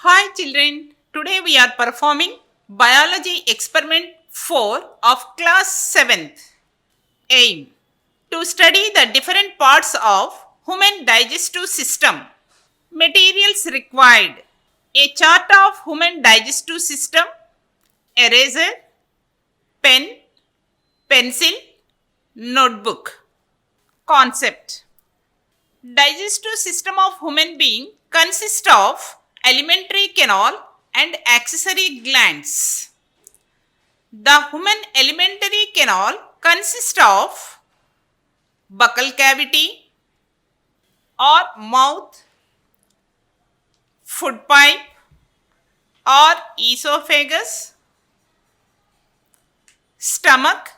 Hi children, today we are performing biology experiment 4 of class 7th. Aim to study the different parts of human digestive system. Materials required: a chart of human digestive system, eraser, pen, pencil, notebook. Concept: digestive system of human being consists of alimentary canal and accessory glands. The human alimentary canal consists of buccal cavity or mouth, food pipe or esophagus, stomach,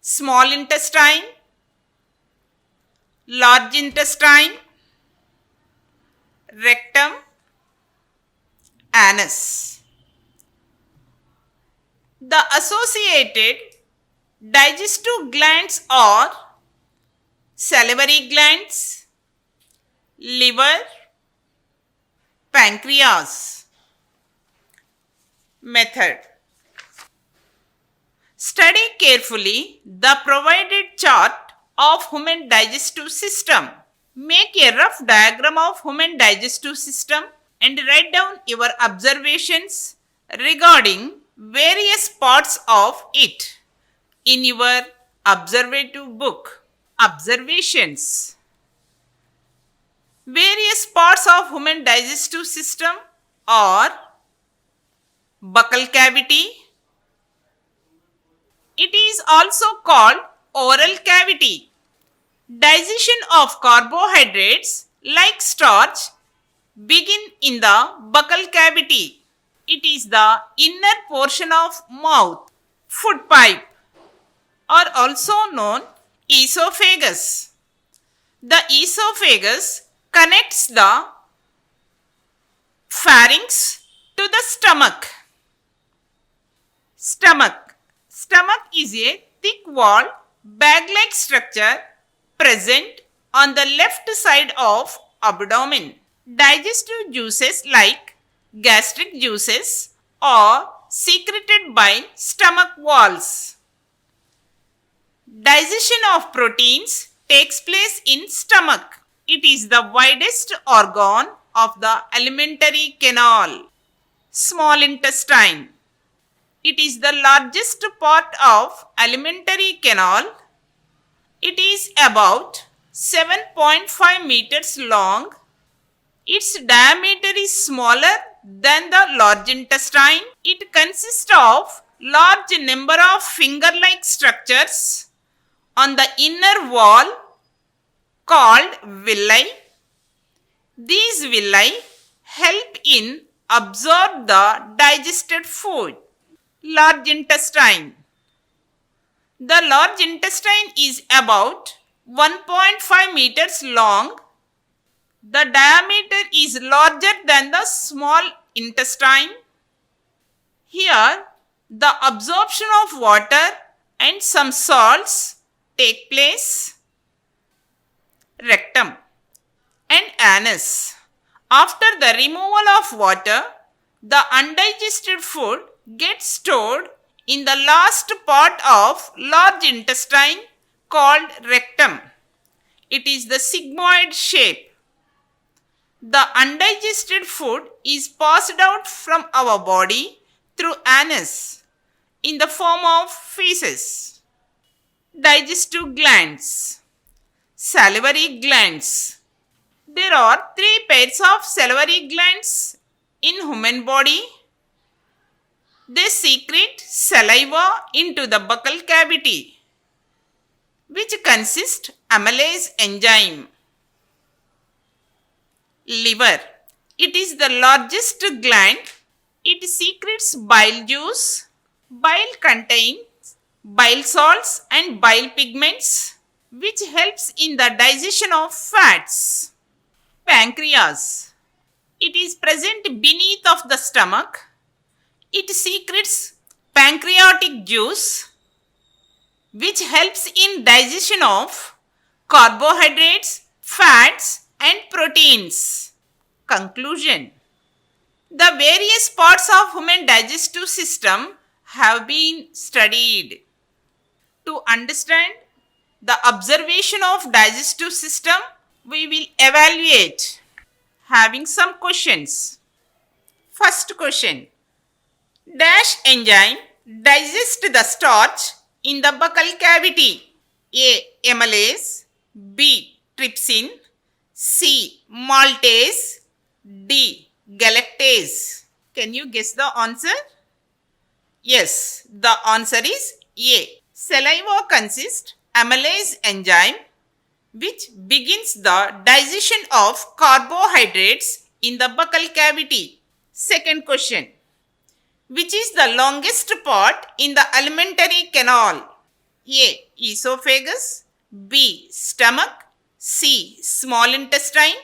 small intestine, large intestine, rectum, anus. The associated digestive glands are salivary glands, liver, pancreas. Method: study carefully the provided chart of human digestive system. Make a rough diagram of human digestive system and write down your observations regarding various parts of it in your observative book. Observations: various parts of human digestive system are buccal cavity. It is also called oral cavity. Digestion of carbohydrates like starch begin in the buccal cavity. It is the inner portion of mouth. Food pipe are also known esophagus. The esophagus connects the pharynx to the stomach. Stomach is a thick-walled, bag-like structure present on the left side of abdomen. Digestive juices like gastric juices are secreted by stomach walls. Digestion of proteins takes place in stomach. It is the widest organ of the alimentary canal. Small intestine. It is the largest part of alimentary canal. It is about 7.5 meters long. Its diameter is smaller than the large intestine. It consists of large number of finger-like structures on the inner wall called villi. These villi help in absorb the digested food. Large intestine. The large intestine is about 1.5 meters long. The diameter is larger than the small intestine. Here, the absorption of water and some salts take place. Rectum and anus. After the removal of water, the undigested food gets stored in the last part of large intestine called rectum. It is the sigmoid shape. The undigested food is passed out from our body through anus in the form of feces. Digestive glands. Salivary glands. There are 3 pairs of salivary glands in human body. They secrete saliva into the buccal cavity, which consists amylase enzyme. Liver. It is the largest gland. It secretes bile juice. Bile contains bile salts and bile pigments, which helps in the digestion of fats. Pancreas. It is present beneath of the stomach. It secretes pancreatic juice, which helps in digestion of carbohydrates, fats and proteins. Conclusion. The various parts of human digestive system have been studied. To understand the observation of digestive system, we will evaluate having some questions. First question. Dash enzyme digest the starch in the buccal cavity. A. Amylase. B. Trypsin. C. Maltase. D. Galactase. Can you guess the answer? Yes, the answer is A. Saliva consists amylase enzyme which begins the digestion of carbohydrates in the buccal cavity. Second question. Which is the longest part in the alimentary canal? A. Esophagus. B. Stomach. C. Small intestine.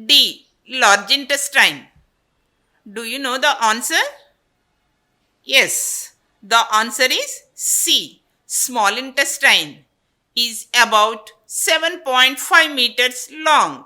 D. Large intestine. Do you know the answer? Yes, the answer is C. Small intestine is about 7.5 meters long.